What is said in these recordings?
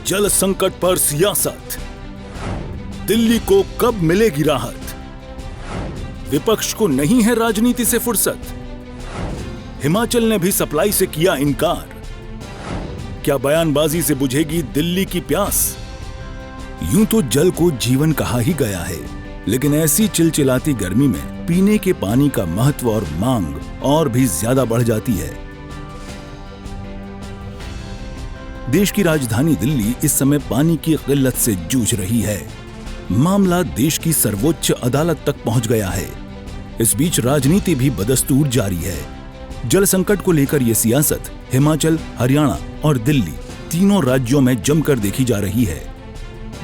जल संकट पर सियासत, दिल्ली को कब मिलेगी राहत, विपक्ष को नहीं है राजनीति से फुर्सत, हिमाचल ने भी सप्लाई से किया इनकार, क्या बयानबाजी से बुझेगी दिल्ली की प्यास। यूं तो जल को जीवन कहा ही गया है, लेकिन ऐसी चिलचिलाती गर्मी में पीने के पानी का महत्व और मांग और भी ज्यादा बढ़ जाती है। देश की राजधानी दिल्ली इस समय पानी की किल्लत से जूझ रही है। मामला देश की सर्वोच्च अदालत तक पहुंच गया है। इस बीच राजनीति भी बदस्तूर जारी है। जल संकट को लेकर यह सियासत हिमाचल, हरियाणा और दिल्ली तीनों राज्यों में जमकर देखी जा रही है।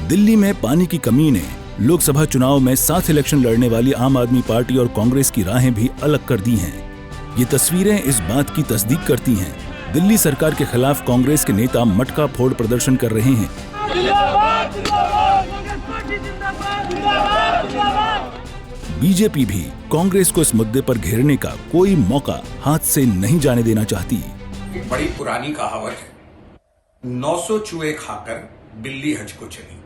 दिल्ली में पानी की कमी ने लोकसभा चुनाव में साथ इलेक्शन लड़ने वाली आम आदमी पार्टी और कांग्रेस की राहें भी अलग कर दी हैं। ये तस्वीरें इस बात की तस्दीक करती हैं। दिल्ली सरकार के खिलाफ कांग्रेस के नेता मटका फोड़ प्रदर्शन कर रहे हैं। बीजेपी भी कांग्रेस को इस मुद्दे पर घेरने का कोई मौका हाथ से नहीं जाने देना चाहती। एक बड़ी पुरानी कहावत है, 900 चूहे खाकर बिल्ली हज को चली।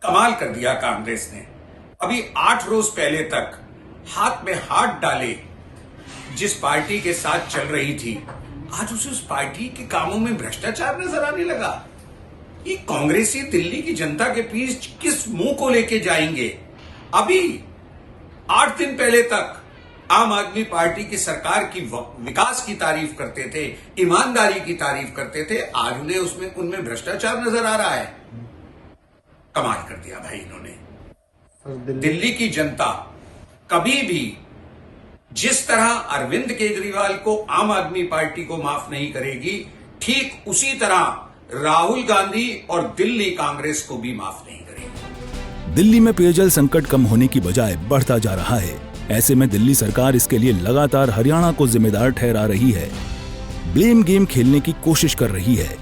कमाल कर दिया कांग्रेस ने। अभी 8 रोज पहले तक हाथ में हाथ डाले जिस पार्टी के साथ चल रही थी, आज उसे उस पार्टी के कामों में भ्रष्टाचार नजर आने लगा। ये कांग्रेसी दिल्ली की जनता के बीच किस मुंह को लेके जाएंगे। अभी 8 दिन पहले तक आम आदमी पार्टी की सरकार की विकास की तारीफ करते थे, ईमानदारी की तारीफ करते थे, आज उन्हें उनमें भ्रष्टाचार नजर आ रहा है। कमाल कर दिया भाई इन्होंने। दिल्ली की जनता कभी भी जिस तरह अरविंद केजरीवाल को आम आदमी पार्टी को माफ नहीं करेगी, ठीक उसी तरह राहुल गांधी और दिल्ली कांग्रेस को भी माफ नहीं करेगी। दिल्ली में पेयजल संकट कम होने की बजाय बढ़ता जा रहा है। ऐसे में दिल्ली सरकार इसके लिए लगातार हरियाणा को जिम्मेदार ठहरा रही है, ब्लेम गेम खेलने की कोशिश कर रही है।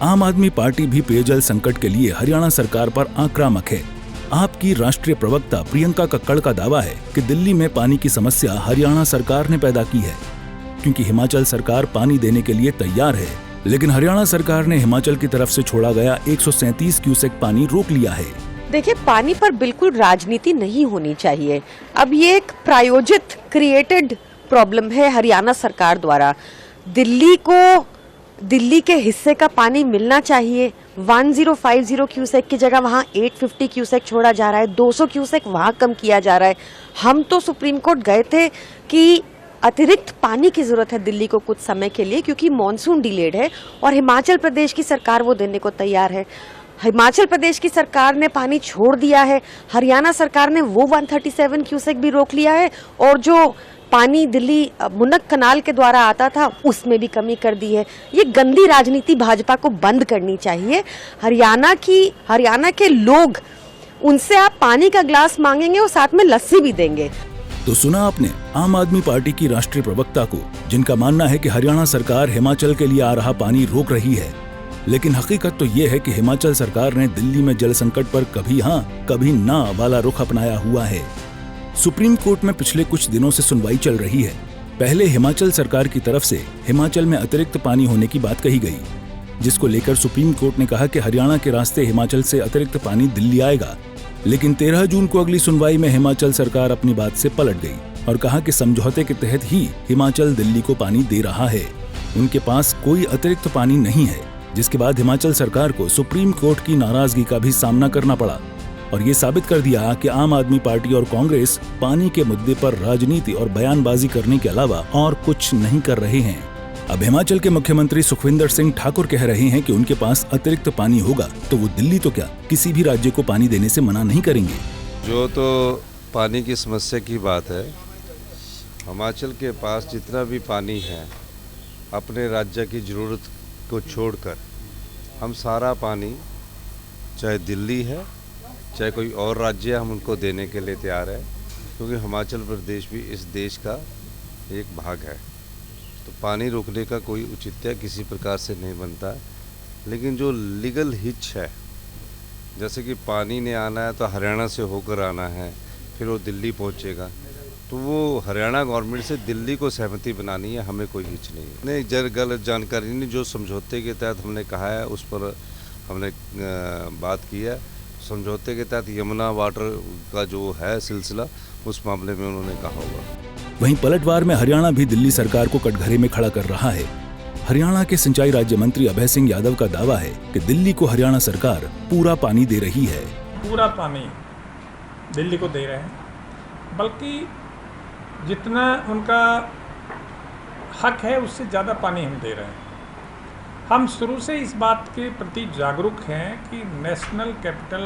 आम आदमी पार्टी भी पेयजल संकट के लिए हरियाणा सरकार पर आक्रामक है। आपकी राष्ट्रीय प्रवक्ता प्रियंका कक्कड़ का दावा है कि दिल्ली में पानी की समस्या हरियाणा सरकार ने पैदा की है, क्योंकि हिमाचल सरकार पानी देने के लिए तैयार है, लेकिन हरियाणा सरकार ने हिमाचल की तरफ से छोड़ा गया 137 क्यूसेक पानी रोक लिया है। देखिए, पानी पर बिल्कुल राजनीति नहीं होनी चाहिए। अब ये एक प्रायोजित क्रिएटेड प्रॉब्लम है हरियाणा सरकार द्वारा। दिल्ली के हिस्से का पानी मिलना चाहिए। 1050 क्यूसेक की जगह वहाँ 850 क्यूसेक छोड़ा जा रहा है, 200 क्यूसेक वहाँ कम किया जा रहा है। हम तो सुप्रीम कोर्ट गए थे कि अतिरिक्त पानी की जरूरत है दिल्ली को कुछ समय के लिए, क्योंकि मॉनसून डिलेड है और हिमाचल प्रदेश की सरकार वो देने को तैयार है। हिमाचल प्रदेश की सरकार ने पानी छोड़ दिया है, हरियाणा सरकार ने वो 137 क्यूसेक भी रोक लिया है, और जो पानी दिल्ली मुनक कनाल के द्वारा आता था उसमें भी कमी कर दी है। ये गंदी राजनीति भाजपा को बंद करनी चाहिए। हरियाणा के लोग, उनसे आप पानी का ग्लास मांगेंगे और साथ में लस्सी भी देंगे। तो सुना आपने आम आदमी पार्टी की राष्ट्रीय प्रवक्ता को, जिनका मानना है कि हरियाणा सरकार हिमाचल के लिए आ रहा पानी रोक रही है, लेकिन हकीकत तो ये है कि हिमाचल सरकार ने दिल्ली में जल संकट पर कभी हाँ कभी ना वाला रुख अपनाया हुआ है। सुप्रीम कोर्ट में पिछले कुछ दिनों से सुनवाई चल रही है। पहले हिमाचल सरकार की तरफ से हिमाचल में अतिरिक्त पानी होने की बात कही गई, जिसको लेकर सुप्रीम कोर्ट ने कहा कि हरियाणा के रास्ते हिमाचल से अतिरिक्त पानी दिल्ली आएगा। लेकिन 13 जून को अगली सुनवाई में हिमाचल सरकार अपनी बात से पलट गई और कहा कि समझौते के तहत ही हिमाचल दिल्ली को पानी दे रहा है, उनके पास कोई अतिरिक्त पानी नहीं है। जिसके बाद हिमाचल सरकार को सुप्रीम कोर्ट की नाराजगी का भी सामना करना पड़ा और ये साबित कर दिया कि आम आदमी पार्टी और कांग्रेस पानी के मुद्दे पर राजनीति और बयानबाजी करने के अलावा और कुछ नहीं कर रहे हैं। अब हिमाचल के मुख्यमंत्री सुखविंदर सिंह ठाकुर कह रहे हैं कि उनके पास अतिरिक्त पानी होगा तो वो दिल्ली तो क्या किसी भी राज्य को पानी देने से मना नहीं करेंगे। जो तो पानी की समस्या की बात है, हिमाचल के पास जितना भी पानी है अपने राज्य की ज़रूरत को छोड़कर हम सारा पानी, चाहे दिल्ली है चाहे कोई और राज्य है, हम उनको देने के लिए तैयार है, क्योंकि हिमाचल प्रदेश भी इस देश का एक भाग है। तो पानी रोकने का कोई औचित्य किसी प्रकार से नहीं बनता। लेकिन जो लीगल हिच है, जैसे कि पानी ने आना है तो हरियाणा से होकर आना है, फिर वो दिल्ली पहुंचेगा, तो वो हरियाणा गवर्नमेंट से दिल्ली को सहमति बनानी है, हमें कोई हिच नहीं है। नहीं, गलत जानकारी नहीं, जो समझौते के तहत हमने कहा है उस पर हमने बात की है। समझौते के तहत यमुना वाटर का जो है सिलसिला, उस मामले में उन्होंने कहा होगा। वहीं पलटवार में हरियाणा भी दिल्ली सरकार को कटघरे में खड़ा कर रहा है। हरियाणा के सिंचाई राज्य मंत्री अभय सिंह यादव का दावा है कि दिल्ली को हरियाणा सरकार पूरा पानी दे रही है। पूरा पानी दिल्ली को दे रहे हैं, बल्कि जितना उनका हक है उससे ज़्यादा पानी हम दे रहे हैं। हम शुरू से इस बात के प्रति जागरूक हैं कि नेशनल कैपिटल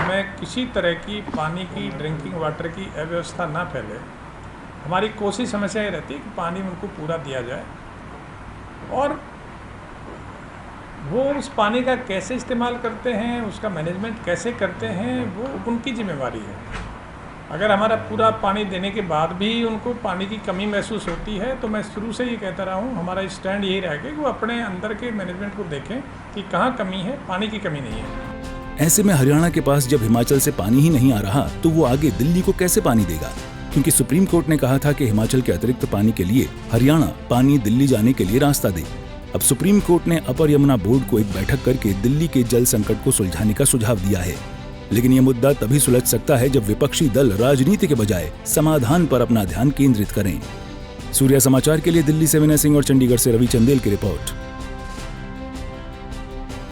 में किसी तरह की पानी की, ड्रिंकिंग वाटर की अव्यवस्था ना फैले। हमारी कोशिश हमेशा ये रहती है कि पानी उनको पूरा दिया जाए, और वो उस पानी का कैसे इस्तेमाल करते हैं, उसका मैनेजमेंट कैसे करते हैं, वो उनकी जिम्मेवारी है। अगर हमारा पूरा पानी देने के बाद भी उनको पानी की कमी महसूस होती है, तो मैं शुरू से ये कहता रहा हूँ, हमारा स्टैंड यही रहेगा कि वो अपने अंदर के मैनेजमेंट को देखें कि कहाँ कमी है। पानी की कमी नहीं है। ऐसे में हरियाणा के पास जब हिमाचल से पानी ही नहीं आ रहा, तो वो आगे दिल्ली को कैसे पानी देगा? क्योंकि सुप्रीम कोर्ट ने कहा था कि हिमाचल के अतिरिक्त पानी के लिए हरियाणा पानी दिल्ली जाने के लिए रास्ता दे। अब सुप्रीम कोर्ट ने अपर यमुना बोर्ड को एक बैठक करके दिल्ली के जल संकट को सुलझाने का सुझाव दिया है। लेकिन ये मुद्दा तभी सुलझ सकता है जब विपक्षी दल राजनीति के बजाय समाधान पर अपना ध्यान केंद्रित करें। सूर्या समाचार के लिए दिल्ली से विनय सिंह और चंडीगढ़ से रवि चंदेल की रिपोर्ट।